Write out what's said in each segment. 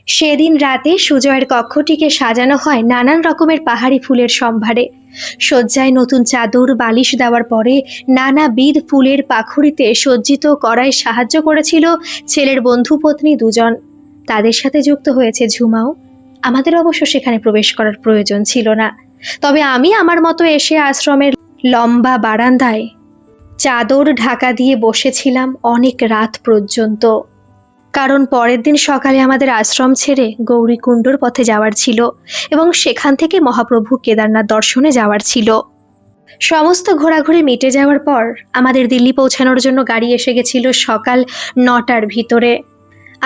সেদিন রাতে সুজয়ের কক্ষটিকে সাজানো হয় নানান রকমের পাহাড়ি ফুলের সম্ভারে। শয্যায় নতুন চাদর বালিশ দেওয়ার পরে নানাবিধ ফুলের পাখুড়িতে সজ্জিত করায় সাহায্য করেছিল ছেলের বন্ধু পত্নী দুজন। তাদের সাথে যুক্ত হয়েছে ঝুমাও। আমাদের অবশ্য সেখানে প্রবেশ করার প্রয়োজন ছিল না, তবে আমি আমার মতো এসে আশ্রমের লম্বা বারান্দায় চাদর ঢাকা দিয়ে বসেছিলাম অনেক রাত পর্যন্ত। কারণ পরের দিন সকালে আমাদের আশ্রম ছেড়ে গৌরীকুণ্ডর পথে যাওয়ার ছিল এবং সেখান থেকে মহাপ্রভু কেদারনাথ দর্শনে যাওয়ার ছিল। সমস্ত ঘোরাঘুরি মিটে যাওয়ার পর আমাদের দিল্লি পৌঁছানোর জন্য গাড়ি এসে গেছিল সকাল 9টার ভিতরে।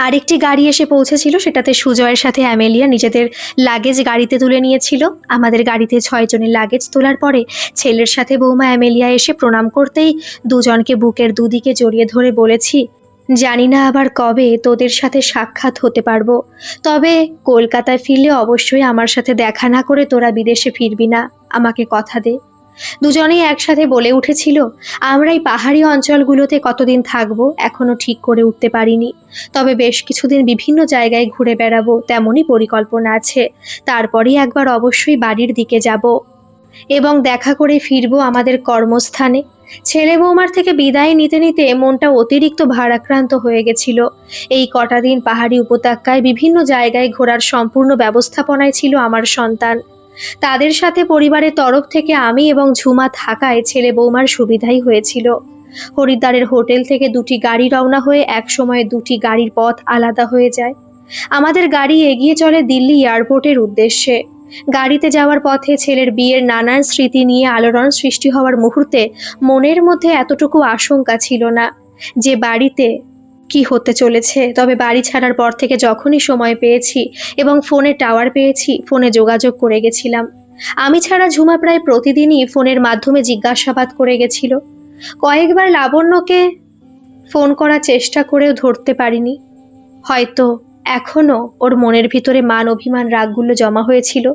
আরেকটি গাড়ি এসে পৌঁছেছিল, সেটাতে সুজয়ের সাথে অ্যামেলিয়া নিজেদের লাগেজ গাড়িতে তুলে নিয়েছিল। আমাদের গাড়িতে 6 জনের লাগেজ তোলার পরে ছেলের সাথে বৌমা অ্যামেলিয়া এসে প্রণাম করতেই দুজনকে বুকের দুদিকে জড়িয়ে ধরে বলেছি, জানি না আবার কবে তোদের সাথে সাক্ষাৎ হতে পারবো, তবে কলকাতায় ফিরলে অবশ্যই আমার সাথে দেখা না করে তোরা বিদেশে ফিরবি না, আমাকে কথা দে। দুজনেই একসাথে বলে উঠেছিল, আমরা এই পাহাড়ি অঞ্চলগুলোতে কতদিন থাকবো এখনো ঠিক করে উঠতে পারিনি, তবে বেশ কিছুদিন বিভিন্ন জায়গায় ঘুরে বেড়াবো তেমনই পরিকল্পনা আছে। তারপরেই একবার অবশ্যই বাড়ির দিকে যাব এবং দেখা করে ফিরবো আমাদের কর্মস্থানে। ছেলে বৌমার থেকে বিদায় নিতে নিতে মনটা অতিরিক্ত ভারাক্রান্ত হয়ে গেছিল। এই কটা দিন পাহাড়ি উপত্যকায় বিভিন্ন জায়গায় ঘোরার সম্পূর্ণ ব্যবস্থাপনায় ছিল আমার সন্তান। তাদের সাথে পরিবারের তরফ থেকে আমি এবং ঝুমা থাকায় ছেলে বৌমার সুবিধাই হয়েছিল। হরিদ্বারের হোটেল থেকে 2টি গাড়ি রওনা হয়ে এক সময় 2টি গাড়ির পথ আলাদা হয়ে যায়। আমাদের গাড়ি এগিয়ে চলে দিল্লি এয়ারপোর্টের উদ্দেশ্যে। গাড়িতে যাওয়ার পথে ছেলের বিয়ের নানান স্মৃতি নিয়ে আলোড়ন সৃষ্টি হওয়ার মুহূর্তে মনের মধ্যে এতটুকু আশঙ্কা ছিল না যে বাড়িতে কি হতে চলেছে। তবে বাড়ি ছাড়ার পর থেকে যখনই সময় পেয়েছি এবং ফোনে টাওয়ার পেয়েছি, ফোনে যোগাযোগ করে গেছিলাম। আমি ছাড়া ঝুমা প্রায় প্রতিদিনই ফোনের মাধ্যমে জিজ্ঞাসাবাদ করে গেছিল। কয়েকবার লাবণ্যকে ফোন করার চেষ্টা করেও ধরতে পারিনি। হয়তো এখনও ওর মনের ভিতরে মান অভিমান রাগগুলো জমা হয়েছিল,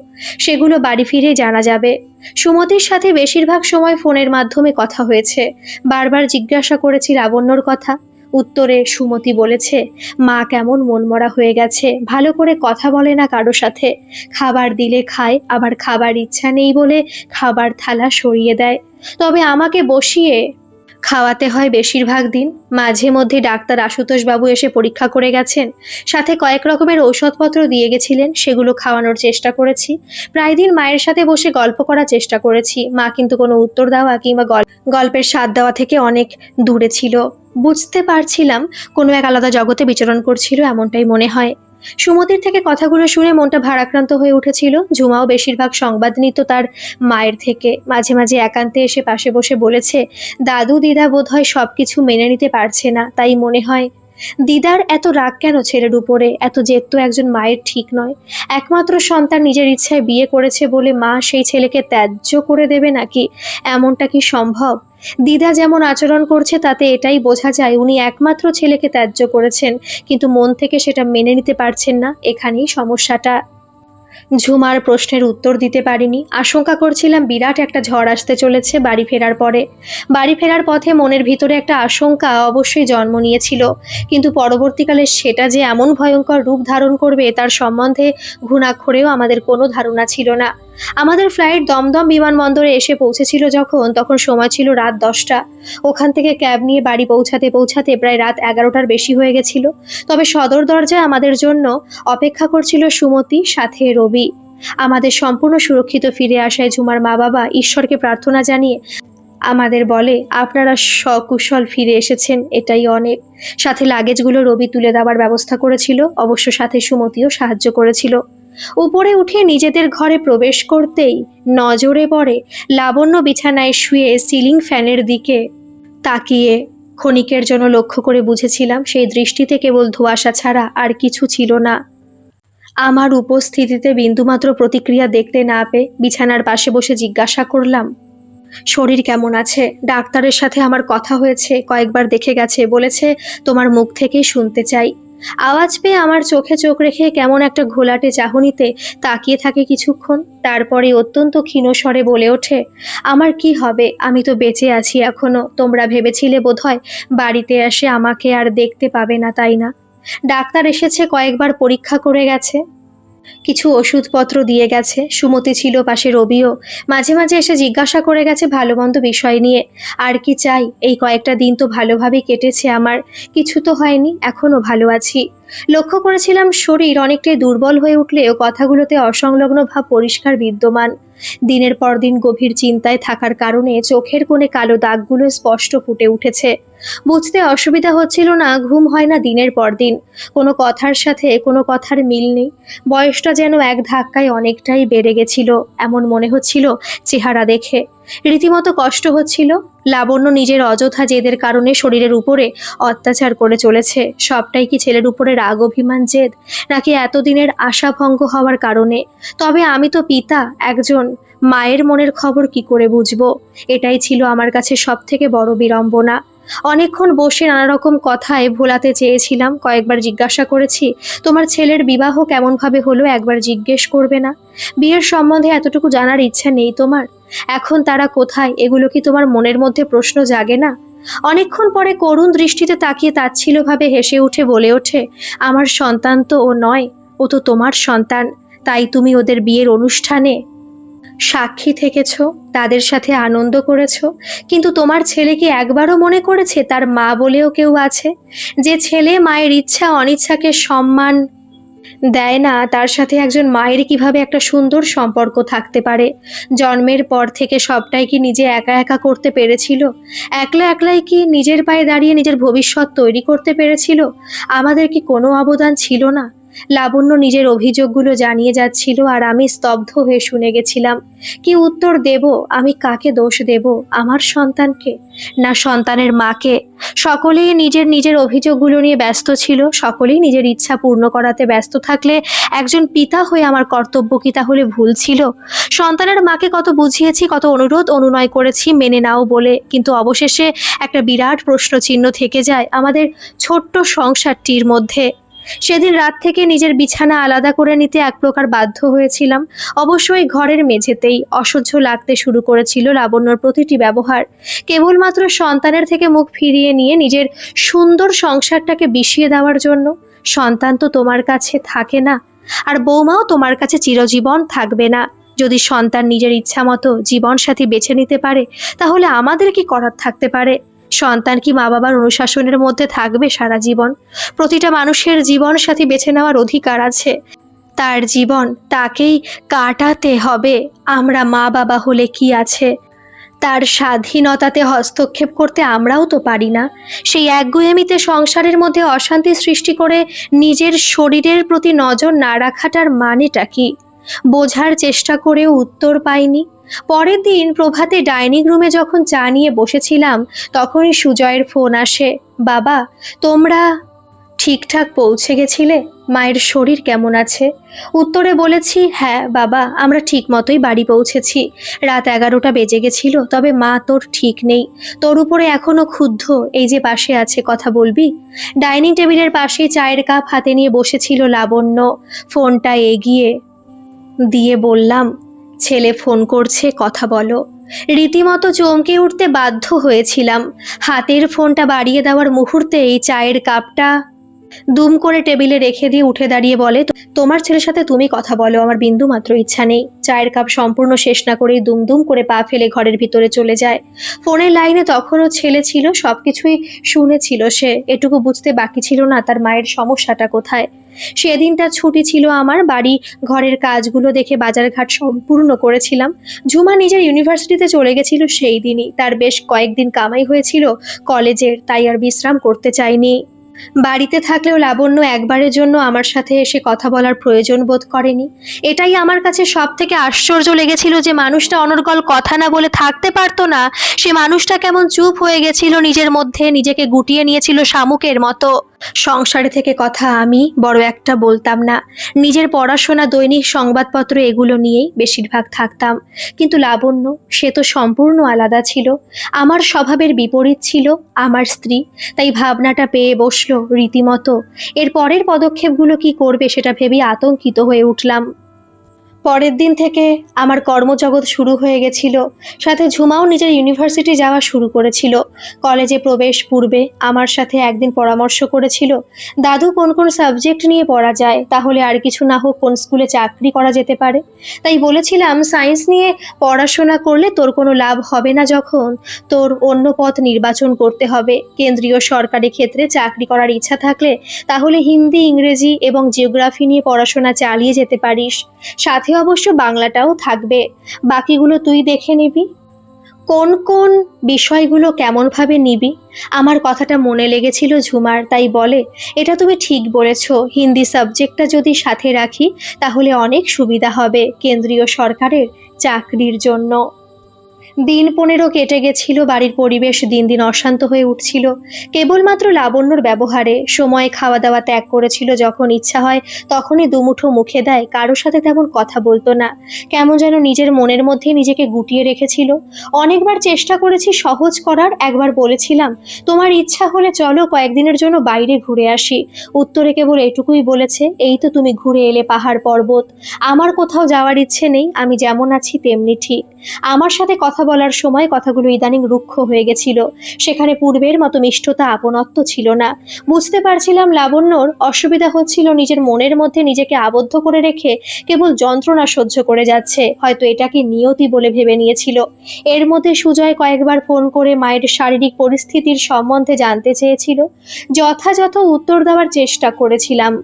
সেগুলো বাড়ি ফিরে জানা যাবে। সুমতির সাথে বেশিরভাগ সময় ফোনের মাধ্যমে কথা হয়েছে। বারবার জিজ্ঞাসা করেছি লাবণ্যর কথা। উত্তরে সুমতি বলেছে, মা কেমন মনমরা হয়ে গেছে, ভালো করে কথা বলে না কারো সাথে, খাবার দিলে খায়, আবার খাবার ইচ্ছা নেই বলে খাবার থালা সরিয়ে দেয়, তবে আমাকে বসিয়ে খাওয়াতে হয় বেশিরভাগ দিন। মাঝে মধ্যে ডাক্তার আশুতোষ বাবু এসে পরীক্ষা করে গেছেন, সাথে কয়েক রকমের ঔষধপত্র দিয়ে গেছিলেন, সেগুলো খাওয়ানোর চেষ্টা করেছি। প্রায় দিন মায়ের সাথে বসে গল্প করার চেষ্টা করেছি, মা কিন্তু কোনো উত্তর দেওয়া কিংবা গল্পের স্বাদ দেওয়া থেকে অনেক দূরে ছিল। বুঝতে পারছিলাম কোনো এক আলাদা জগতে বিচরণ করছিল, এমনটাই মনে হয়। সুমতির থেকে কথাগুলো শুনে মনটা ভারাক্রান্ত হয়ে উঠেছিল। ঝুমাও বেশিরভাগ সংবাদ নিত তার মায়ের থেকে। মাঝে মাঝে একান্তে এসে পাশে বসে বলেছে, দাদু দিদা বোধহয় সব কিছু মেনে নিতে পারছে না, তাই মনে হয়। দিদার এত রাগ কেন ছেলের উপরে? এত জেদ তো একজন মায়ের ঠিক নয়। একমাত্র সন্তান নিজের ইচ্ছায় বিয়ে করেছে বলে মা সেই ছেলেকে ত্যায্য করে দেবে নাকি? এমনটা কি সম্ভব? দিদা যেমন আচরণ করছে তাতে এটাই বোঝা যায় উনি একমাত্র ছেলেকে ত্যায্য করেছেন, কিন্তু মন থেকে সেটা মেনে নিতে পারছেন না। এখানেই সমস্যাটা। ঝুমার প্রশ্নের উত্তর দিতে পারিনি। আশঙ্কা করছিলাম বিরাট একটা ঝড় আসতে চলেছে বাড়ি ফেরার পরে। বাড়ি ফেরার পথে মনের ভিতরে একটা আশঙ্কা অবশ্যই জন্ম নিয়েছিল, কিন্তু পরবর্তীকালে সেটা যে এমন ভয়ঙ্কর রূপ ধারণ করবে তার সম্বন্ধে ঘুণাক্ষরেও আমাদের কোনো ধারণা ছিল না। আমাদের ফ্লাইট দমদম বিমানবন্দরে এসে পৌঁছেছিল তখন সময় ছিল রাত 10টা। ওখান থেকে ক্যাব নিয়ে বাড়ি পৌঁছাতে পৌঁছাতে প্রায় রাত 11টার বেশি হয়ে গেছিল। তবে সদর দরজায় আমাদের জন্য অপেক্ষা করছিল সুমতি, সাথে রবি। আমাদের সম্পূর্ণ সুরক্ষিত ফিরে আসায় ঝুমার মা বাবা ঈশ্বরকে প্রার্থনা জানিয়ে আমাদের বলে, আপনারা সকুশল ফিরে এসেছেন, এটাই অনেক। সাথে লাগেজগুলো রবি তুলে দেওয়ার ব্যবস্থা করেছিল, অবশ্য সাথে সুমতিও সাহায্য করেছিল। উপরে উঠে নিজেদের ঘরে প্রবেশ করতেই নজরে পড়ে লাবণ্য বিছানায় শুয়ে সিলিং ফ্যানের দিকে তাকিয়ে। ক্ষণিকের জন্য লক্ষ্য করে বুঝেছিলাম সেই দৃষ্টিতে কেবল ধোঁয়াশা ছাড়া আর কিছু ছিল না। আমার উপস্থিতিতে বিন্দুমাত্র প্রতিক্রিয়া দেখতে না পেয়ে বিছানার পাশে বসে জিজ্ঞাসা করলাম, শরীর কেমন আছে? ডাক্তারের সাথে আমার কথা হয়েছে, কয়েকবার দেখে গেছে, বলেছে তোমার মুখ থেকেই শুনতে চাই। আওয়াজ পেয়ে আমার চোখে চোখ রেখে কেমন একটা ঘোলাটে চাহনিতে তাকিয়ে থাকে কিছুক্ষণ। তারপরে অত্যন্ত ক্ষীণ স্বরে বলে ওঠে, আমার কি হবে? আমি তো বেঁচে আছি এখনো। তোমরা ভেবেছিলে বোধহয় বাড়িতে এসে আমাকে আর দেখতে পাবে না, তাই না? ডাক্তার এসেছে, কয়েকবার পরীক্ষা করে গেছে, কিছু ওষুধপত্র দিয়ে গেছে। সুমতি ছিল পাশে, রবিও মাঝে মাঝে এসে জিজ্ঞাসা করে গেছে ভালো মন্দ বিষয় নিয়ে। আর কি চাই, এই কয়েকটা দিন তো ভালোভাবেই কেটেছে আমার, কিছু তো হয়নি, এখনো ভালো আছি। লক্ষ্য করেছিলাম শরীর অনেকটাই দুর্বল হয়ে উঠলেও কথাগুলোতে অসংলগ্ন ভাব পরিষ্কার বিদ্যমান। দিনের পর দিন গভীর চিন্তায় থাকার কারণে চোখের কোণে কালো দাগগুলো স্পষ্ট ফুটে উঠেছে। বুঝতে অসুবিধা হচ্ছিল না, ঘুম হয় না দিনের পর দিন, কোনো কথার সাথে কোনো কথার মিল নেই। বয়সটা যেন এক ধাক্কায় অনেকটাই বেড়ে গেছিল, এমন মনে হচ্ছিল চেহারা দেখে। রীতিমতো কষ্ট হচ্ছিল। লাবণ্য নিজের অযথা জেদের কারণে শরীরের উপরে অত্যাচার করে চলেছে। সবটাই কি ছেলের উপরে রাগ, অভিমান, জেদ, নাকি এতদিনের আশাভঙ্গ হওয়ার কারণে? তবে আমি তো পিতা একজন, মায়ের মনের খবর কি করে বুঝবো? এটাই ছিল আমার কাছে সব থেকে বড় বিড়ম্বনা। অনেকক্ষণ বসে নানা রকম কথায় ভোলাতে চেয়েছিলাম। কয়েকবার জিজ্ঞাসা করেছি, তোমার ছেলের বিবাহ কেমনভাবে হলো, একবার জিজ্ঞেস করবে না? বিয়ের সম্বন্ধে এতটুকু জানার ইচ্ছা নেই তোমার? এখন তারা কোথায়, এগুলো কি তোমার মনের মধ্যে প্রশ্ন জাগে না? অনেকক্ষণ পরে করুণ দৃষ্টিতে তাকিয়ে তাচ্ছিল্যভাবে হেসে উঠে বলে ওঠে, আমার সন্তান তো ও নয়, ও তো তোমার সন্তান। তাই তুমি ওদের বিয়ের অনুষ্ঠানে সাক্ষী থেকেছ, তাদের সাথে আনন্দ করেছ, কিন্তু তোমার ছেলে কি একবারও মনে করেছে তার মা বলেও কেউ আছে? যে ছেলে মায়ের ইচ্ছা অনিচ্ছাকে সম্মান দেয় না, তার সাথে একজন মায়ের কিভাবে একটা সুন্দর সম্পর্ক থাকতে পারে? জন্মের পর থেকে সবটাই কি নিজে একা একা করতে পেরেছিল? একলা একলাই কি নিজের পায়ে দাঁড়িয়ে নিজের ভবিষ্যৎ তৈরি করতে পেরেছিল? আমাদের কি কোনো অবদান ছিল না? লাবণ্য নিজের অভিযোগগুলো জানিয়ে যাচ্ছিল, আর আমি স্তব্ধ হয়ে শুনে গেছিলাম। কি উত্তর দেব? আমি কাকে দোষ দেব? আমার সন্তানকে, না সন্তানের মাকে? সকলেই নিজের নিজের অভিযোগগুলো নিয়ে ব্যস্ত ছিল, সকলেই নিজের ইচ্ছা পূর্ণ করাতে ব্যস্ত থাকলে একজন পিতা হয়ে আমার কর্তব্য কি তাহলে ভুল ছিল? সন্তানের মাকে কত বুঝিয়েছি, কত অনুরোধ অনুনয় করেছি মেনে নাও বলে, কিন্তু অবশেষে একটা বিরাট প্রশ্নচিহ্ন থেকে যায় আমাদের ছোট্ট সংসারটির মধ্যে। সেদিন রাত থেকে নিজের বিছানা আলাদা করে নিতে এক প্রকার বাধ্য হয়েছিলাম। অবশ্যই ঘরের মেঝেতেই। অসহ্য লাগতে শুরু করেছিল লাবণ্যর প্রতিটি ব্যবহার। কেবলমাত্র সন্তানের থেকে মুখ ফিরিয়ে নিয়ে নিজের সুন্দর সংসারটাকে বিষিয়ে দেওয়ার জন্য। সন্তান তো তোমার কাছে থাকে না, আর বৌমাও তোমার কাছে চিরজীবন থাকবে না। যদি সন্তান নিজের ইচ্ছা মতো জীবনসাথী বেছে নিতে পারে, তাহলে আমাদের কি করার থাকতে পারে? সন্তান কি মা বাবার অনুশাসনের মধ্যে থাকবে সারা জীবন? প্রতিটা মানুষের জীবন সাথী বেছে নেওয়ার অধিকার আছে। তার জীবন তাকেই কাটাতে হবে। আমরা মা বাবা হলে কি আছে, তার স্বাধীনতাতে হস্তক্ষেপ করতে আমরাও তো পারি না। সেই একগুঁয়েমিতে সংসারের মধ্যে অশান্তি সৃষ্টি করে নিজের শরীরের প্রতি নজর না রাখাটার মানেটা কি? বোঝার চেষ্টা করেও উত্তর পাইনি। পরের দিন প্রভাতে ডাইনিং রুমে যখন চা নিয়ে বসেছিলাম, তখনই সুজয়ের ফোন আসে। বাবা, তোমরা ঠিকঠাক পৌঁছে গেছিলে? মায়ের শরীর কেমন আছে? উত্তরে বলেছি, হ্যাঁ বাবা, আমরা ঠিক মতোই বাড়ি পৌঁছেছি। রাত 11টা বেজে গেছিল, তবে মা তোর ঠিক নেই। তোর উপরে এখনো ক্ষুব্ধ। এই যে পাশে আছে, কথা বলবি? ডাইনিং টেবিলের পাশেই চায়ের কাপ হাতে নিয়ে বসেছিল লাবণ্য। ফোনটা এগিয়ে দিয়ে বললাম, ছেলে ফোন করছে, কথা বলো। রীতিমতো চমকে উঠতে বাধ্য হয়েছিলাম। হাতের ফোনটা বাড়িয়ে দেওয়ার মুহূর্তেই চায়ের কাপটা দুম করে টেবিলে রেখে দিয়ে উঠে দাঁড়িয়ে বলে, তোমার ছেলের সাথে তুমি কথা বলো, আমার বিন্দু মাত্র ইচ্ছা নেই। চায়ের কাপ সম্পূর্ণ শেষ না করেই দুম দুম করে পা ফেলে ঘরের ভিতরে চলে যায়। ফোনের লাইনে তখনও ছেলে ছিল, সবকিছুই শুনেছিল সে। এটুকু বুঝতে বাকি ছিল না তার মায়ের সমস্যাটা কোথায়। সেদিনটা ছুটি ছিল আমার। বাড়ি ঘরের কাজগুলো দেখে বাজারঘাট সম্পূর্ণ করেছিলাম। ঝুমা নিজের ইউনিভার্সিটিতে চলে গেছিল সেই দিনই। তার বেশ কয়েকদিন কামাই হয়েছিল কলেজের, তাই আর বিশ্রাম করতে চাইনি। বাড়িতে থাকলেও লাবণ্য একবারের জন্য আমার সাথে এসে কথা বলার প্রয়োজন বোধ করেনি। এটাই আমার কাছে সব থেকে আশ্চর্য লেগেছিল, যে মানুষটা অনর্গল কথা না বলে থাকতে পারতো না, সে মানুষটা কেমন চুপ হয়ে গেছিল নিজের মধ্যে, নিজেকে গুটিয়ে নিয়েছিল শামুকের মতো। সংসারে থেকে কথা আমি বড় একটা বলতাম না। নিজের পড়াশোনা, দৈনিক সংবাদপত্র, এগুলো নিয়েই বেশিরভাগ থাকতাম। কিন্তু লাবণ্য, সে তো সম্পূর্ণ আলাদা ছিল। আমার স্বভাবের বিপরীত ছিল আমার স্ত্রী। তাই ভাবনাটা পেয়ে বসলো রীতিমতো। এর পরের পদক্ষেপগুলো কি করবে সেটা ভেবে আতঙ্কিত হয়ে উঠলাম। পরের দিন থেকে আমার কর্মজগৎ শুরু হয়ে গেছিল। সাথে ঝুমাও নিজের ইউনিভার্সিটি যাওয়া শুরু করেছিল। কলেজে প্রবেশ পূর্বে আমার সাথে একদিন পরামর্শ করেছিল, দাদু কোন কোন সাবজেক্ট নিয়ে পড়া যায়, তাহলে আর কিছু না হোক কোন স্কুলে চাকরি করা যেতে পারে। তাই বলেছিলাম, সায়েন্স নিয়ে পড়াশোনা করলে তোর কোনো লাভ হবে না, যখন তোর অন্য পথ নির্বাচন করতে হবে। কেন্দ্রীয় সরকারি ক্ষেত্রে চাকরি করার ইচ্ছা থাকলে তাহলে হিন্দি, ইংরেজি এবং জিওগ্রাফি নিয়ে পড়াশোনা চালিয়ে যেতে পারিস। সাথে অবশ্য বাংলাটাও থাকবে, বাকিগুলো তুই দেখে নিবি। কোন কোন বিষয়গুলো কেমনভাবে নিবি? আমার কথাটা মনে লেগেছিল ঝুমার, তাই বলে, এটা তুমি ঠিক বলেছ, হিন্দি সাবজেক্টটা যদি সাথে রাখি তাহলে অনেক সুবিধা হবে কেন্দ্রীয় সরকারের চাকরির জন্য। দিন 15 কেটে গেছিল। বাড়ির পরিবেশ দিন দিন অশান্ত হয়ে উঠছিল। কেবলমাত্র লাবণ্যর ব্যবহারে সময় খাওয়া দাওয়া ত্যাগ করেছিল। যখন ইচ্ছা হয় তখনই দুমুঠো মুখে দেয়, কারোর সাথে তেমন কথা বলতো না। কেমন যেন নিজের মনের মধ্যে নিজেকে গুটিয়ে রেখেছিল। অনেকবার চেষ্টা করেছি সহজ করার। একবার বলেছিলাম, তোমার ইচ্ছা হলে চলো কয়েকদিনের জন্য বাইরে ঘুরে আসি। উত্তরে কেবল এটুকুই বলেছে, এই তো তুমি ঘুরে এলে পাহাড় পর্বত, আমার কোথাও যাওয়ার ইচ্ছে নেই, আমি যেমন আছি তেমনি ঠিক। আমার সাথে কথা বলার সময় কথাগুলো ইদানিং রুক্ষ হয়ে গেছিল। সেখানে পূর্বের মতো মিষ্টতা, আপনত্ব ছিল না। বুঝতে পারছিলাম লাবণ্যর অসুবিধা হচ্ছিল, নিজের মনের মধ্যে নিজেকে আবদ্ধ করে রেখে কেবল যন্ত্রণা সহ্য করে যাচ্ছে। হয়তো এটাকে নিয়তি বলে ভেবে নিয়েছিল। এর মধ্যে সুজয় কয়েকবার ফোন করে মায়ের শারীরিক পরিস্থিতির সম্বন্ধে জানতে চেয়েছিল। যথাযথ উত্তর দেওয়ার চেষ্টা করেছিলাম।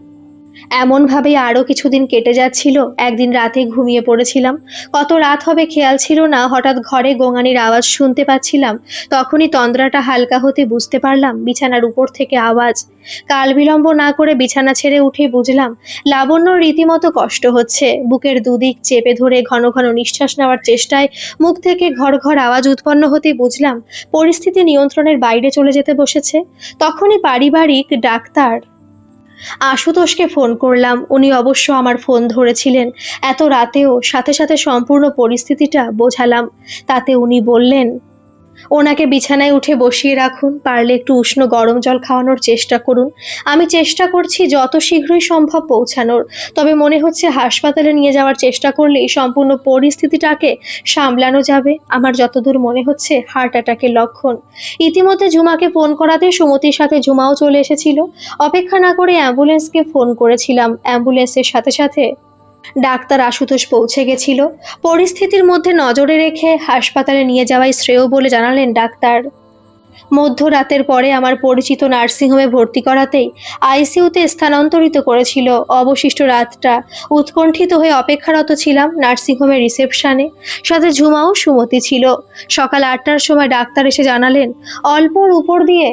এমনভাবেই আরও কিছুদিন কেটে যাচ্ছিল। একদিন রাতে ঘুমিয়ে পড়েছিলাম। কত রাত হবে খেয়াল ছিল না। হঠাৎ ঘরে গোঙানির আওয়াজ শুনতে পাচ্ছিলাম। তখনই তন্দ্রাটা হালকা হতে বুঝতে পারলাম বিছানার উপর থেকে আওয়াজ। কাল বিলম্ব না করে বিছানা ছেড়ে উঠে বুঝলাম লাবণ্যর রীতিমতো কষ্ট হচ্ছে। বুকের দুদিক চেপে ধরে ঘন ঘন নিঃশ্বাস নেওয়ার চেষ্টায় মুখ থেকে ঘর ঘর আওয়াজ উৎপন্ন হতে বুঝলাম পরিস্থিতি নিয়ন্ত্রণের বাইরে চলে যেতে বসেছে। তখনই পারিবারিক ডাক্তার আশুতোষকে ফোন করলাম। উনি অবশ্য আমার ফোন ধরেছিলেন এত রাতেও। সাথে সাথে সম্পূর্ণ পরিস্থিতিটা বোঝালাম। তাতে উনি বললেন, ওনাকে বিছানায় উঠে বসিয়ে রাখুন, পারলে একটু উষ্ণ গরম জল খাওয়ানোর চেষ্টা করুন। আমি চেষ্টা করছি যত শীঘ্রই সম্ভব পৌঁছানোর। তবে মনে হচ্ছে হাসপাতালে নিয়ে যাওয়ার চেষ্টা করলেই সম্পূর্ণ পরিস্থিতিটাকে সামলানো যাবে। আমার যতদূর মনে হচ্ছে হার্ট অ্যাটাকের লক্ষণ। ইতিমধ্যে ঝুমাকে ফোন করাতে সুমতির সাথে ঝুমাও চলে এসেছিল। অপেক্ষা না করে অ্যাম্বুলেন্সকে ফোন করেছিলাম। অ্যাম্বুলেন্সের সাথে সাথে ডাক্তার আশুতোষ পৌঁছে গেছিল। পরিস্থিতির মধ্যে নজরে রেখে হাসপাতালে নিয়ে যাওয়াই শ্রেয় বলে জানালেন ডাক্তার। মধ্যরাতের পরে আমার পরিচিত নার্সিংহোমে ভর্তি করাতেই আইসিইউতে স্থানান্তরিত করেছিল। অবশিষ্ট রাতটা উৎকণ্ঠিত হয়ে অপেক্ষারত ছিলাম নার্সিংহোমের রিসেপশনে। সাথে ঝুমাও সুমতি ছিল। সকাল 8টার সময় ডাক্তার এসে জানালেন, অল্পর উপর দিয়ে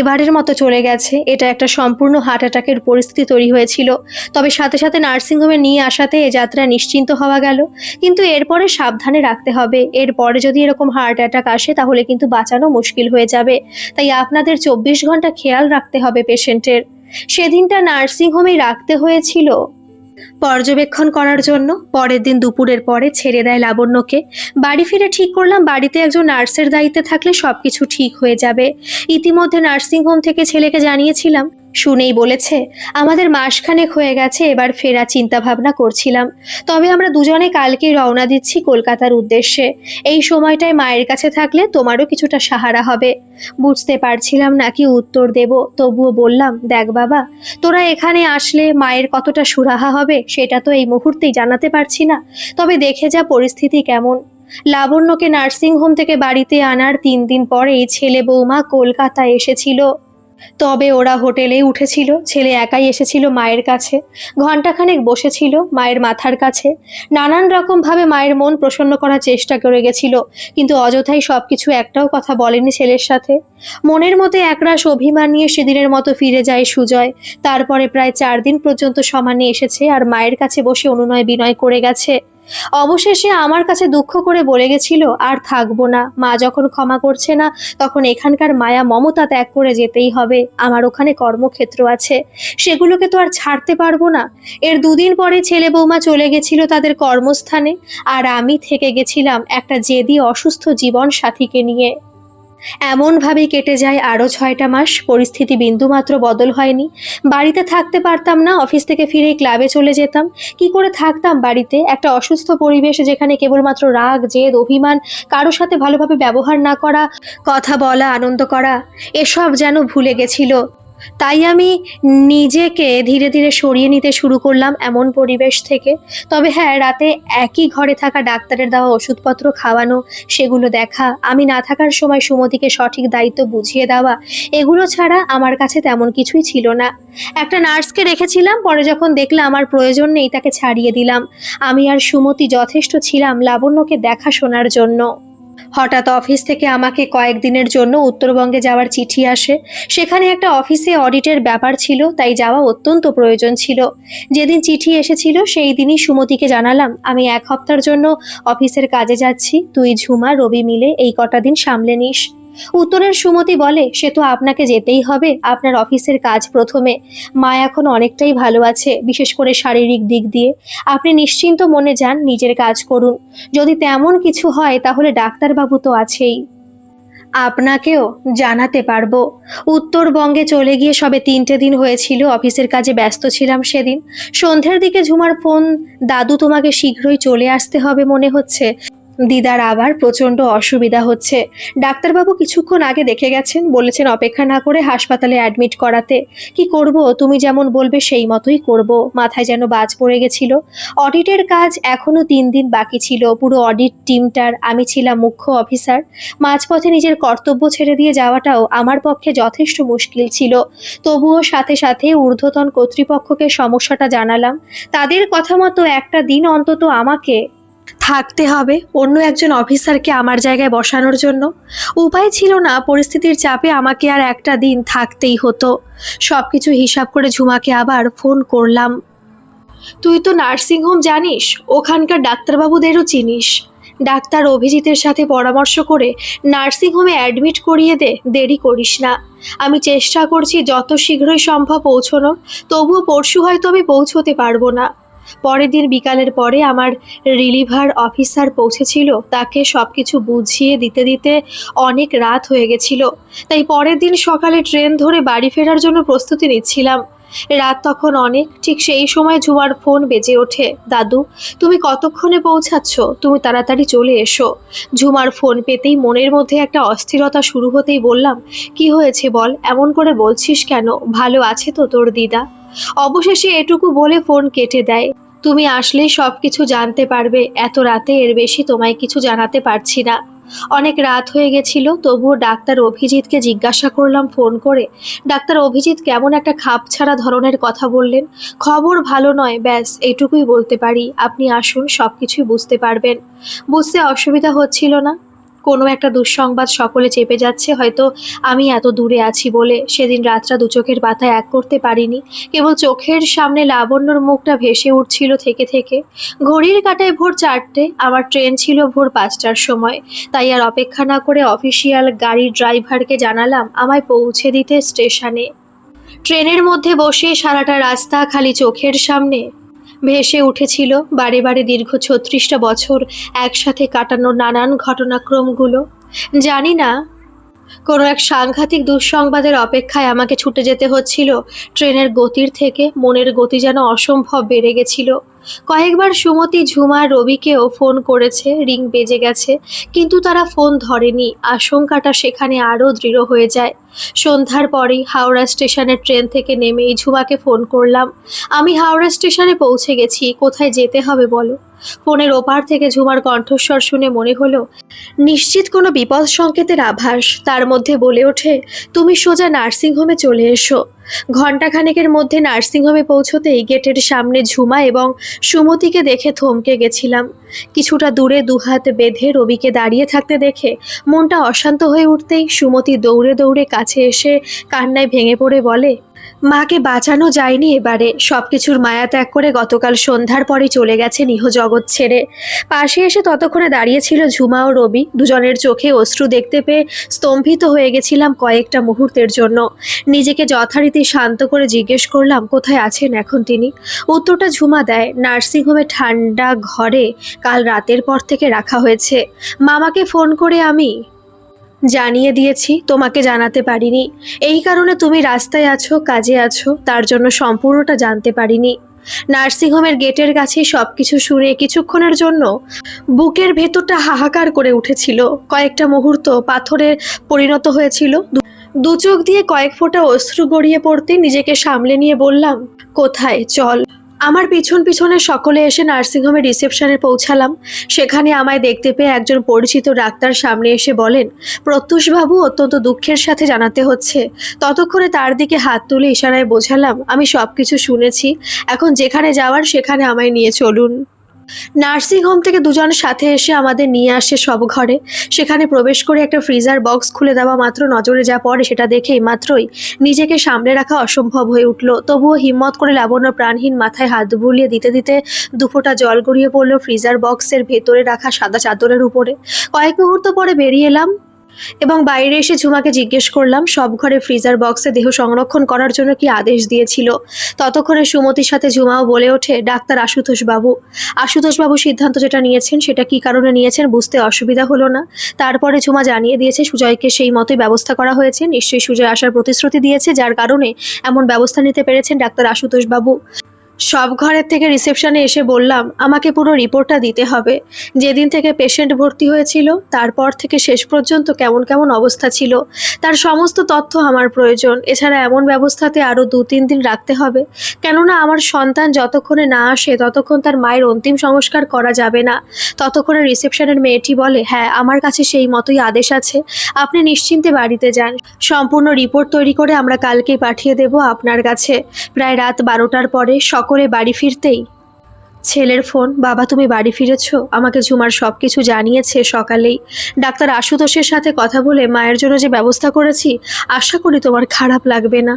এবারের মতো চলে গেছে। এটা একটা সম্পূর্ণ হার্ট অ্যাটাকের পরিস্থিতি তৈরি হয়েছিল। তবে সাথে সাথে নার্সিংহোমে নিয়ে আসাতে এ যাত্রা নিশ্চিন্ত হওয়া গেল। কিন্তু এরপরে সাবধানে রাখতে হবে। এরপরে যদি এরকম হার্ট অ্যাটাক আসে তাহলে কিন্তু বাঁচানো মুশকিল হয়ে যাবে। তাই আপনাদের 24 ঘন্টা খেয়াল রাখতে হবে পেশেন্টের। সেদিনটা নার্সিংহোমেই রাখতে হয়েছিল পর্যবেক্ষণ করার জন্য। পরের দিন দুপুরের পরে ছেড়ে দেয় লাবণ্যকে। বাড়ি ফিরে ঠিক করলাম বাড়িতে একজন নার্সের দায়িত্বে থাকলে সবকিছু ঠিক হয়ে যাবে। ইতিমধ্যে নার্সিংহোম থেকে ছেলেকে জানিয়েছিলাম। শুনেই বলেছে, আমাদের মাসখানেক হয়ে গেছে, এবার ফেরা চিন্তা ভাবনা করছিলাম। তবে আমরা দুজনে কালকেই রওনা দিচ্ছি কলকাতার উদ্দেশ্যে। এই সময়টায় মায়ের কাছে থাকলে তোমারও কিছুটা সাহারা হবে। বুঝতে পারছিলাম না কি উত্তর দেব। তবুও বললাম, দেখ বাবা, তোরা এখানে আসলে মায়ের কতটা সুরাহা হবে সেটা তো এই মুহূর্তেই জানাতে পারছি না। তবে দেখে যা পরিস্থিতি কেমন। লাবণ্যকে নার্সিংহোম থেকে বাড়িতে আনার 3 দিন পরেই ছেলে বৌমা কলকাতায় এসেছিল। তবে ওরা হোটেলেই উঠেছিল। ছেলে একাই এসেছিল মায়ের কাছে। ঘণ্টাখানেক বসেছিল মায়ের মাথার কাছে। নানান রকমভাবে মায়ের মন প্রসন্ন করার চেষ্টা করে গেছিল, কিন্তু অযথাই সবকিছু একটাও কথা বলেনি ছেলের সাথে। মনের মধ্যে একরাশ অভিমান নিয়ে সেদিনের মতো ফিরে যায় সুজয়। তারপরে প্রায় 4 দিন পর্যন্ত সমানে এসেছে আর মায়ের কাছে বসে অনুনয় বিনয় করে গেছে। অবশেষে আমার কাছে দুঃখ করে বলে গেছিল, আর থাকবো না। মা যখন ক্ষমা করছে না, তখন এখানকার মায়া মমতা ত্যাগ করে যেতেই হবে। আমার ওখানে কর্মক্ষেত্র আছে, সেগুলোকে তো আর ছাড়তে পারবো না। এর 2 দিন পরে ছেলে বৌমা চলে গেছিল তাদের কর্মস্থানে, আর আমি থেকে গেছিলাম একটা জেদি অসুস্থ জীবন সাথীকে নিয়ে। এমনভাবেই কেটে যায় আরও 6টা মাস। পরিস্থিতি বিন্দুমাত্র বদল হয়নি। বাড়িতে থাকতে পারতাম না, অফিস থেকে ফিরেই ক্লাবে চলে যেতাম। কি করে থাকতাম বাড়িতে? একটা অসুস্থ পরিবেশ, যেখানে কেবলমাত্র রাগ, জেদ, অভিমান, কারো সাথে ভালোভাবে ব্যবহার না করা, কথা বলা, আনন্দ করা, এসব যেন ভুলে গেছিল। তাই আমি নিজেকে ধীরে ধীরে সরিয়ে নিতে শুরু করলাম এমন পরিবেশ থেকে। তবে হ্যাঁ, রাতে একই ঘরে থাকা, ডাক্তারের দেওয়া ওষুধপত্র খাওয়ানো, সেগুলো দেখা, আমি না থাকার সময় সুমতিকে সঠিক দায়িত্ব বুঝিয়ে দেওয়া, এগুলো ছাড়া আমার কাছে তেমন কিছুই ছিল না। একটা নার্সকে রেখেছিলাম, পরে যখন দেখলাম আমার প্রয়োজন নেই, তাকে ছাড়িয়ে দিলাম। আমি আর সুমতি যথেষ্ট ছিলাম লাবণ্যকে দেখাশোনার জন্য। হঠাৎ অফিস থেকে আমাকে কয়েকদিনের জন্য উত্তরবঙ্গে যাওয়ার চিঠি আসে। সেখানে একটা অফিসে অডিটের ব্যাপার ছিল, তাই যাওয়া অত্যন্ত প্রয়োজন ছিল। যেদিন চিঠি এসেছিল সেই দিনই সুমতিকে জানালাম, আমি 1 সপ্তাহের জন্য অফিসের কাজে যাচ্ছি, তুই, ঝুমা, রবি মিলে এই কটা দিন সামলে নিস। উত্তরের সুমতি বলে, সে তো আপনাকে যেতেই হবে, আপনার অফিসের কাজ প্রথমে। মা এখন অনেকটাই ভালো আছে, বিশেষ করে শারীরিক দিক দিয়ে। আপনি নিশ্চিন্ত মনে যান, নিজের কাজ করুন। যদি তেমন কিছু হয় তাহলে ডাক্তারবাবু তো আছেই, আপনাকেও জানাতে পারবো। উত্তরবঙ্গে চলে গিয়ে সবে 3টে দিন হয়েছিল, অফিসের কাজে ব্যস্ত ছিলাম সেদিন। সন্ধ্যের দিকে ঝুমার ফোন, দাদু তোমাকে শীঘ্রই চলে আসতে হবে মনে হচ্ছে, দিদার আবার প্রচণ্ড অসুবিধা হচ্ছে। ডাক্তারবাবু কিছুক্ষণ আগে দেখে গেছেন, বলেছেন অপেক্ষা না করে হাসপাতালে অ্যাডমিট করাতে। কি করব, তুমি যেমন বলবে সেই মতোই করব। মাথায় যেন বাজ পড়ে গেছিল। অডিটের কাজ এখনো 3 দিন বাকি ছিল। পুরো অডিট টিমটার আমি ছিলাম মুখ্য অফিসার। মাঝপথে নিজের কর্তব্য ছেড়ে দিয়ে যাওয়াটাও আমার পক্ষে যথেষ্ট মুশকিল ছিল। তবুও সাথে সাথে ঊর্ধ্বতন কর্তৃপক্ষকে সমস্যাটা জানালাম। তাদের কথা মতো একটা দিন অন্তত আমাকে থাকতে হবে, অন্য একজন অফিসারকে আমার জায়গায় বসানোর জন্য। উপায় ছিল না, পরিস্থিতির চাপে আমাকে আর একটা দিন থাকতেই হতো। সবকিছু হিসাব করে ঝুমাকে আবার ফোন করলাম। তুই তো নার্সিংহোম জানিস, ওখানকার ডাক্তারবাবুদেরও চিনিস। ডাক্তার অভিজিতের সাথে পরামর্শ করে নার্সিংহোমে অ্যাডমিট করিয়ে দে, দেরি করিস না। আমি চেষ্টা করছি যত শীঘ্রই সম্ভব পৌঁছানোর, তবুও পরশু হয়তো আমি পৌঁছতে পারবো না। পরের দিন বিকালের পরে আমার রিলিভার অফিসার পৌঁছেছিল, তাকে সব কিছু বুঝিয়ে দিতে দিতে অনেক রাত হয়ে গেছিল। তাই পরের দিন সকালে ট্রেন ধরে বাড়ি ফেরার জন্য প্রস্তুতি নিচ্ছিলাম। রাত তখন অনেক। ঠিক সেই সময় ঝুমার ফোন বেজে ওঠে। দাদু, তুমি কতক্ষণে পৌঁছাচ্ছ? তুমি তাড়াতাড়ি চলে এসো। ঝুমার ফোন পেতেই মনের মধ্যে একটা অস্থিরতা শুরু হতেই বললাম, কি হয়েছে বল, এমন করে বলছিস কেন? ভালো আছে তো তোর দিদা? অবশেষে এটুকু বলে ফোন কেটে দেয়। তুমি আসলেই সব কিছু জানতে পারবে, এত রাতে এর বেশি তোমায় কিছু জানাতে পারছি না। অনেক রাত হয়ে গেছিল, তবুও ডাক্তার অভিজিৎকে জিজ্ঞাসা করলাম ফোন করে। ডাক্তার অভিজিৎ কেমন একটা খাপছাড়া ধরনের কথা বললেন। খবর ভালো নয়, ব্যাস এইটুকুই বলতে পারি। আপনি আসুন, সব কিছুই বুঝতে পারবেন। বুঝতে অসুবিধা হচ্ছিল না। কোনো একটা দুঃসংবাদ সকলে চেপে যাচ্ছে, হয়তো আমি এত দূরে আছি বলে। সেদিন রাতটা দু চোখের পাতায় এক করতে পারিনি। কেবল চোখের সামনে লাবণ্যর মুখটা ভেসে উঠছিল থেকে থেকে। ঘড়ির কাঁটায় ভোর 4টে, আমার ট্রেন ছিল ভোর 5টার সময়। তাই আর অপেক্ষা না করে অফিসিয়াল গাড়ির ড্রাইভারকে জানালাম আমায় পৌঁছে দিতে স্টেশনে। ট্রেনের মধ্যে বসে সারাটা রাস্তা খালি চোখের সামনে ভেসে উঠেছিল বারে বারে দীর্ঘ 36টা বছর একসাথে কাটানোর নানান ঘটনাক্রমগুলো। জানি না, কোনো এক সাংঘাতিক দুঃসংবাদের অপেক্ষায় আমাকে ছুটে যেতে হচ্ছিল। ট্রেনের গতির থেকে মনের গতি যেন অসম্ভব বেড়ে গেছিল। কয়েকবার সুমতি, ঝুমা, রবিকেও ফোন করেছে, রিং বেজে গেছে, কিন্তু তারা ফোন ধরেনি। আশঙ্কাটা সেখানে আরও দৃঢ় হয়ে যায়। সন্ধ্যার পরেই হাওড়া স্টেশনের ট্রেন থেকে নেমেই ঝুমাকে ফোন করলাম। আমি হাওড়া স্টেশনে পৌঁছে গেছি, কোথায় যেতে হবে বলো? ফোনের ওপার থেকে ঝুমার কণ্ঠস্বর শুনে মনে হলো নিশ্চিত কোনো বিপদ সংকেতের আভাস। তার মধ্যে বলে ওঠে, তুমি সোজা নার্সিংহোমে চলে এসো। ঘণ্টাখানেকের মধ্যে নার্সিংহোমে পৌঁছতেই গেটের সামনে ঝুমা এবং সুমতিকে দেখে থমকে গেছিলাম। কিছুটা দূরে দুহাত বেঁধে রবিকে দাঁড়িয়ে থাকতে দেখে মনটা অশান্ত হয়ে উঠতেই সুমতি দৌড়ে দৌড়ে কাছে এসে কান্নায় ভেঙে পড়ে বলে, মাকে বাঁচানো যায়নি এবারে। সবকিছুর মায়া ত্যাগ করে গতকাল সন্ধ্যার পরে চলে গেছে নিহ জগৎ ছেড়ে। পাশে এসে ততক্ষণে দাঁড়িয়েছিল ঝুমা ও রবি। দুজনের চোখে অশ্রু দেখতে পেয়ে স্তম্ভিত হয়ে গেছিলাম কয়েকটা মুহূর্তের জন্য। নিজেকে যথারীতি শান্ত করে জিজ্ঞেস করলাম, কোথায় আছেন এখন তিনি? উত্তরটা ঝুমা দেয়, নার্সিংহোমে ঠান্ডা ঘরে কাল রাতের পর থেকে রাখা হয়েছে। মামাকে ফোন করে আমি জানিয়ে দিয়েছি, তোমাকে জানাতে পারিনি। এই কারণে তুমি রাস্তায় আছো, কাজে আছো, তার জন্য সম্পূর্ণটা জানতে পারিনি। নার্সিংহোমের গেটের কাছে সবকিছু শুনে কিছুক্ষণের জন্য বুকের ভেতরটা হাহাকার করে উঠেছিল। কয়েকটা মুহূর্ত পাথরে পরিণত হয়েছিল। দু চোখ দিয়ে কয়েক ফোঁটা অশ্রু গড়িয়ে পড়তে নিজেকে সামলে নিয়ে বললাম, কোথায়, চল। আমার পিছন পিছনে সকলে এসে নার্সিংহোমের রিসেপশনে পৌঁছালাম। সেখানে আমায় দেখতে পেয়ে একজন পরিচিত ডাক্তার সামনে এসে বলেন, প্রত্যুষবাবু, অত্যন্ত দুঃখের সাথে জানাতে হচ্ছে। ততক্ষণে তার দিকে হাত তুলে ইশারায় বোঝালাম, আমি সবকিছু শুনেছি, এখন যেখানে যাওয়ার সেখানে আমায় নিয়ে চলুন। নার্সিংহোম থেকে দুজন সাথে এসে আমাদের নিয়ে আসে সব ঘরে। সেখানে প্রবেশ করে একটা ফ্রিজার বক্স খুলে দেওয়া মাত্র নজরে যা পড়ে সেটা দেখেই মাত্রই নিজেকে সামলে রাখা অসম্ভব হয়ে উঠল। তবুও হিম্মত করে লাবণ্য প্রাণহীন মাথায় হাত বুলিয়ে দিতে দিতে দুফোঁটা জল গড়িয়ে পড়লো ফ্রিজার বক্সের ভেতরে রাখা সাদা চাদরের উপরে। কয়েক মুহূর্ত পরে বেরিয়ে এলাম এবং বাইরে এসে ঝুমাকে জিজ্ঞেস করলাম সব ঘরে ফ্রিজার বক্সে দেহ সংরক্ষণ করার জন্য কি আদেশ দিয়েছিল। ততক্ষণে সুমতির সাথে ঝুমাও বলে ওঠে, ডাক্তার আশুতোষবাবু সিদ্ধান্ত যেটা নিয়েছেন সেটা কি কারণে নিয়েছেন বুঝতে অসুবিধা হলো না। তারপরে ঝুমা জানিয়ে দিয়েছে সুজয়কে সেই মতোই ব্যবস্থা করা হয়েছে। নিশ্চয়ই সুজয় আসার প্রতিশ্রুতি দিয়েছে, যার কারণে এমন ব্যবস্থা নিতে পেরেছেন ডাক্তার আশুতোষবাবু। সব ঘরের থেকে রিসেপশনে এসে বললাম, আমাকে পুরো রিপোর্টটা দিতে হবে। যেদিন থেকে পেশেন্ট ভর্তি হয়েছিল তারপর থেকে শেষ পর্যন্ত কেমন কেমন অবস্থা ছিল তার সমস্ত তথ্য আমার প্রয়োজন। এছাড়া এমন ব্যবস্থাতে আরও 2-3 দিন রাখতে হবে, কেননা আমার সন্তান যতক্ষণে না আসে ততক্ষণ তার মায়ের অন্তিম সংস্কার করা যাবে না। ততক্ষণে রিসেপশনের মেয়েটি বলে, হ্যাঁ, আমার কাছে সেই মতোই আদেশ আছে, আপনি নিশ্চিন্তে বাড়িতে যান। সম্পূর্ণ রিপোর্ট তৈরি করে আমরা কালকেই পাঠিয়ে দেব আপনার কাছে। প্রায় রাত 12টার পরে সকলে বাড়ি ফিরতেই ছেলের ফোন, বাবা তুমি বাড়ি ফিরেছো? আমাকে ঝুমার সব কিছু জানিয়েছে সকালেই। ডাক্তার আশুতোষের সাথে কথা বলে মায়ের জন্য যে ব্যবস্থা করেছি, আশা করি তোমার খারাপ লাগবে না।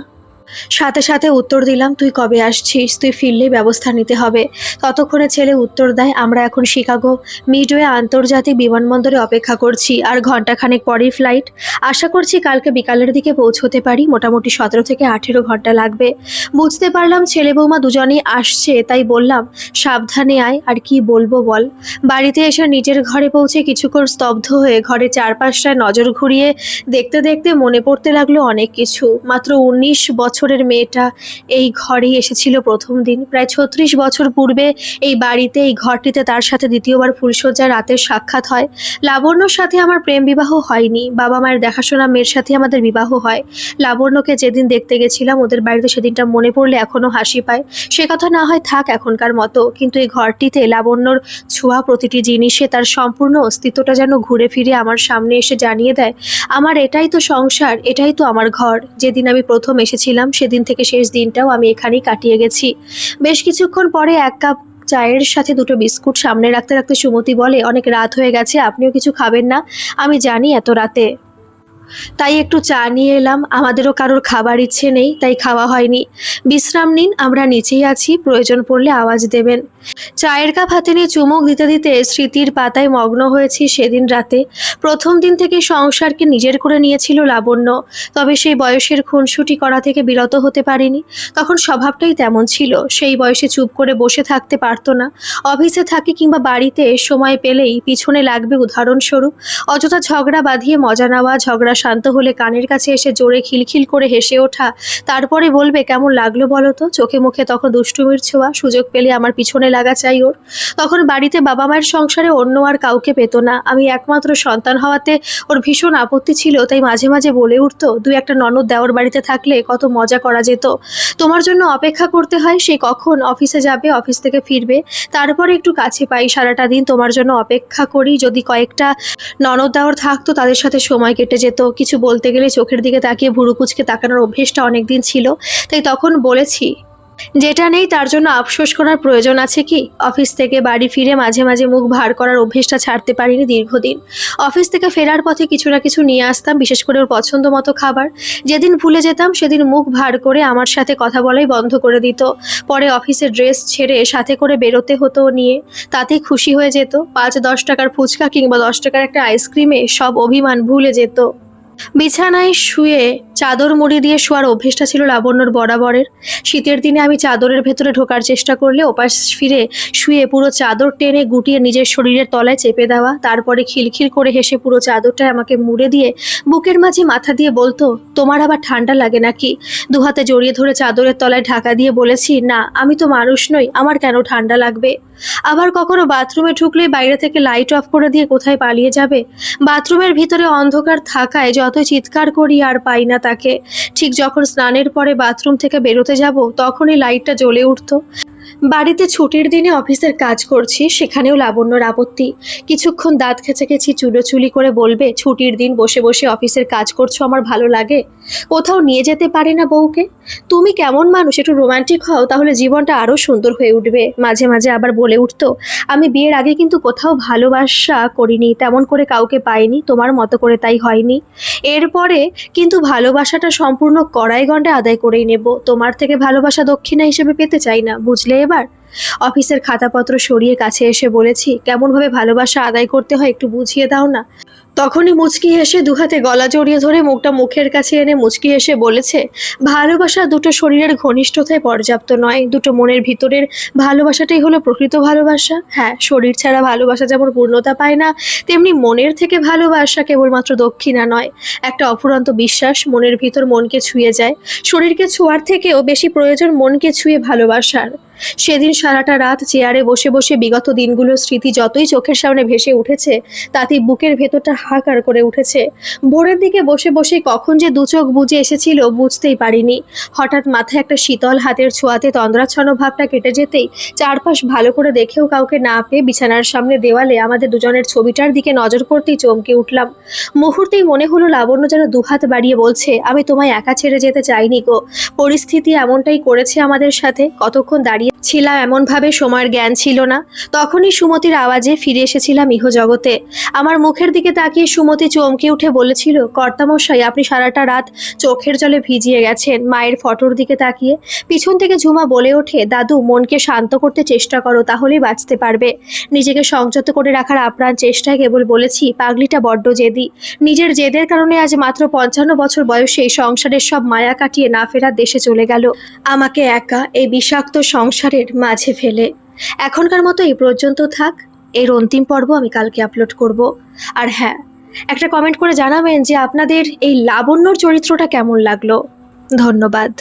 সাথে সাথে উত্তর দিলাম, তুই কবে আসছিস? তুই ফিরলেই ব্যবস্থা নিতে হবে। ততক্ষণে ছেলে উত্তর দেয়, আমরা এখন শিকাগো মিডওয়ে আন্তর্জাতিক বিমানবন্দরে অপেক্ষা করছি, আর ঘন্টাখানেক পরেই ফ্লাইট। আশা করছি কালকে বিকালের দিকে পৌঁছতে পারি। মোটামুটি 17 থেকে 18 ঘন্টা লাগবে। বুঝতে পারলাম ছেলে বৌমা দুজনেই আসছে, তাই বললাম, সাবধানে আয়। আর কি বলবো বল। বাড়িতে এসে নিজের ঘরে পৌঁছে কিছুক্ষণ স্তব্ধ হয়ে ঘরে চারপাশটায় নজর ঘুরিয়ে দেখতে দেখতে মনে পড়তে লাগলো অনেক কিছু। মাত্র 19 বছরের মেয়েটা এই ঘরেই এসেছিল প্রথম দিন। প্রায় 36 বছর পূর্বে এই বাড়িতে, এই ঘরটিতে তার সাথে দ্বিতীয়বার ফুলশয্যার রাতের সাক্ষাৎ হয়। লাবণ্যর সাথে আমার প্রেম বিবাহ হয়নি, বাবা মায়ের দেখাশোনা মেয়ের সাথে আমাদের বিবাহ হয়। লাবণ্যকে যেদিন দেখতে গেছিলাম ওদের বাড়িতে, সেদিনটা মনে পড়লে এখনো হাসি পায়। সে কথা না হয় থাক এখনকার মতো, কিন্তু এই ঘরটিতে লাবণ্যর ছোঁয়া প্রতিটি জিনিসে তার সম্পূর্ণ অস্তিত্বটা যেন ঘুরে ফিরে আমার সামনে এসে জানিয়ে দেয়, আমার এটাই তো সংসার, এটাই তো আমার ঘর। যেদিন আমি প্রথম এসেছিলাম সেদিন থেকে শেষ দিনটাও আমি এখানেই কাটিয়ে গেছি। বেশ কিছুক্ষণ পরে এক কাপ চায়ের সাথে 2টো বিস্কুট সামনে রাখতে রাখতে সুমতি বলে, অনেক রাত হয়ে গেছে, আপনিও কিছু খাবেন না? আমি জানি এত রাতে, তাই একটু চা নিয়ে এলাম। আমাদেরও কারোর খাবার ইচ্ছে নেই, তাই খাওয়া হয়নি। বিশ্রাম নিন, আমরা নিচেই আছি, প্রয়োজন পড়লে আওয়াজ দেবেন। চায়ের কাপ হাতে নিয়ে চুমুক দিতে দিতে স্মৃতির পাতায় মগ্ন হয়েছি সেদিন রাতে। প্রথম দিন থেকে সংসারকে নিজের করে নিয়েছিল লাবণ্য, তবে সেই বয়সের খুনসুটি করা থেকে বিরত হতে পারিনি। তখন স্বভাবটাই তেমন ছিল। সেই বয়সে চুপ করে বসে থাকতে পারতো না। অফিসে থাকি কিংবা বাড়িতে সময় পেলেই পিছনে লাগবে। উদাহরণস্বরূপ, অযথা ঝগড়া বাঁধিয়ে মজা নেওয়া, ঝগড়া শান্ত হলে কানের কাছে এসে জোরে খিলখিল করে হেসে ওঠা, তারপরে বলবে, কেমন লাগলো বলো তো? চোখে মুখে তখন দুষ্টুমির ছোঁয়া। সুযোগ পেলে আমার পিছনে লাগা চাই ওর। তখন বাড়িতে বাবা মায়ের সংসারে অন্য আর কাউকে পেত না। আমি একমাত্র সন্তান হওয়াতে ওর ভীষণ আপত্তি ছিল, তাই মাঝে মাঝে বলে উঠতো, 2-1টা ননদ দেওর বাড়িতে থাকলে কত মজা করা যেত। তোমার জন্য অপেক্ষা করতে হয়, সে কখন অফিসে যাবে, অফিস থেকে ফিরবে, তারপরে একটু কাছে পাই। সারাটা দিন তোমার জন্য অপেক্ষা করি। যদি কয়েকটা ননদ দেওর থাকতো তাদের সাথে সময় কেটে যেত। কিছু বলতে গেলে চোখের দিকে তাকিয়ে ভুরু কুঁচকে তাকানোর অভ্যেসটা অনেকদিন ছিল, তাই তখন বলেছি, যেটা নেই তার জন্য আফসোস করার প্রয়োজন আছে কি? অফিস থেকে বাড়ি ফিরে মাঝে মাঝে মুখ ভার করার অভ্যেসটা ছাড়তে পারিনি দীর্ঘদিন। অফিস থেকে ফেরার পথে কিছু না কিছু নিয়ে আসতাম, বিশেষ করে ওর পছন্দ মতো খাবার। যেদিন ভুলে যেতাম সেদিন মুখ ভার করে আমার সাথে কথা বলাই বন্ধ করে দিত। পরে অফিসের ড্রেস ছেড়ে সাথে করে বেরোতে হতো নিয়ে, তাতেই খুশি হয়ে যেত। 5-10 টাকার ফুচকা কিংবা 10 টাকার একটা আইসক্রিমে সব অভিমান ভুলে যেত। বিছানায় শুয়ে চাদর মুড়ি দিয়ে শোয়ার অভ্যেসটা ছিল লাবণ্যর বরাবরের। শীতের দিনে আমি চাদরের ভেতরে ঢোকার চেষ্টা করলে ওপাশ ফিরে শুয়ে পুরো চাদর টেনে গুটিয়ে নিজের শরীরের তলায় চেপে দেওয়া, তারপরে খিলখিল করে হেসে পুরো চাদরটায় আমাকে মুড়ে দিয়ে বুকের মাঝে মাথা দিয়ে বলতো, তোমার আবার ঠান্ডা লাগে নাকি? দুহাতে জড়িয়ে ধরে চাদরের তলায় ঢাকা দিয়ে বলেছি, না আমি তো মানুষ নই, আমার কেন ঠান্ডা লাগবে। আবার কখনো বাথরুমে ঢুকলেই বাইরে থেকে লাইট অফ করে দিয়ে কোথায় পালিয়ে যাবে। বাথরুমের ভিতরে অন্ধকার থাকায় যতই চিৎকার করি আর পাই না তাকে। ঠিক যখন স্নানের পরে বাথরুম থেকে বেরোতে যাব তখনই লাইটটা জ্বলে উঠতো। বাড়িতে ছুটির দিনে অফিসের কাজ করছি, সেখানেও লাবণ্যর আপত্তি। কিছুক্ষণ দাঁত খেঁচাখেঁচি চুলোচুলি করে বলবে, ছুটির দিন বসে বসে অফিসের কাজ করছো আমার ভালো লাগে? কোথাও নিয়ে যেতে পারে না বউকে? তুমি কেমন মানুষ, একটু রোমান্টিক হও তাহলে জীবনটা আরও সুন্দর হয়ে উঠবে। মাঝে মাঝে আবার বলে উঠতো, আমি বিয়ের আগে কিন্তু কোথাও ভালোবাসা করিনি, তেমন করে কাউকে পাইনি, তোমার মতো করে তাই হয়নি। এরপরে কিন্তু ভালোবাসাটা সম্পূর্ণ কড়াই গন্ডে আদায় করেই নেব, তোমার থেকে ভালোবাসা দক্ষিণা হিসেবে পেতে চাই না, বুঝলে? এবার অফিসের খাতাপত্র সরিয়ে কাছে এসে বলেছি, কেমনভাবে ভালোবাসা আদায় করতে হয় একটু বুঝিয়ে দাও না। তখনই মুচকি হেসে দুহাতে গলা জড়িয়ে ধরে মুখটা মুখের কাছে এনে মুচকি হেসে বলেছে, ভালোবাসা দুটো শরীরের ঘনিষ্ঠতায় পর্যাপ্ত নয়, দুটো মনের ভিতরের ভালোবাসাটাই হলো প্রকৃত ভালোবাসা। হ্যাঁ, শরীর ছাড়া ভালোবাসা যেমন পূর্ণতা পায় না, তেমনি মনের থেকে ভালোবাসা কেবলমাত্র দক্ষিণা নয়, একটা অফুরন্ত বিশ্বাস মনের ভিতর মনকে ছুঁয়ে যায়। শরীরকে ছোঁয়ার থেকেও বেশি প্রয়োজন মনকে ছুঁয়ে ভালোবাসার। সেদিন সারাটা রাত চেয়ারে বসে বসে বিগত দিনগুলোর স্মৃতি যতই চোখের সামনে ভেসে উঠেছে, তাতে বুকের ভেতরটা হাহাকার করে উঠেছে। ভোরের দিকে বসে বসে কখন যে দু চোখ বুজে এসেছিল বুঝতেই পারিনি। হঠাৎ মাথায় একটা শীতল হাতের ছোঁয়াতে তন্দ্রাচ্ছন্ন ভাবটা কেটে যেতেই চারপাশ ভালো করে দেখেও কাউকে না পেয়ে বিছানার সামনে দেওয়ালে আমাদের দুজনের ছবিটার দিকে নজর করতেই চমকে উঠলাম। মুহূর্তেই মনে হলো লাবণ্য যেন দুহাত বাড়িয়ে বলছে, আমি তোমায় একা ছেড়ে যেতে চাইনি গো, পরিস্থিতি এমনটাই করেছে আমাদের সাথে। কতক্ষণ দাঁড়িয়ে ছিলাম এমনভাবে সময়ের জ্ঞান ছিল না। তখনই সুমতির আওয়াজে ফিরে এসেছিলাম ইহজগতে। আমার মুখের দিকে তাকিয়ে সুমতি চমকে উঠে বলেছিল, কর্তামশাই আপনি সারাটা রাত চোখের জলে ভিজিয়ে গেছেন। মায়ের ফটোর দিকে তাকিয়ে পিছন থেকে ঝুমা বলে ওঠে, দাদু মনকে শান্ত করতে চেষ্টা করো, তাহলেই বাঁচতে পারবে। নিজেকে সংযত করে রাখার আপ্রাণ চেষ্টায় কেবল বলেছি, পাগলিটা বড্ড জেদি। নিজের জেদের কারণে আজ মাত্র 55 বছর বয়সে সংসারের সব মায়া কাটিয়ে না ফেরার দেশে চলে গেল, আমাকে একা এই বিষাক্ত সংসারের মাঝে ফেলে। এখনকার মতো এই পর্যন্ত থাক, এর অন্তিম পর্ব আমি কালকে আপলোড করব। আর হ্যাঁ, একটা কমেন্ট করে জানাবেন যে আপনাদের এই লাবণ্যর চরিত্রটা কেমন লাগলো। ধন্যবাদ।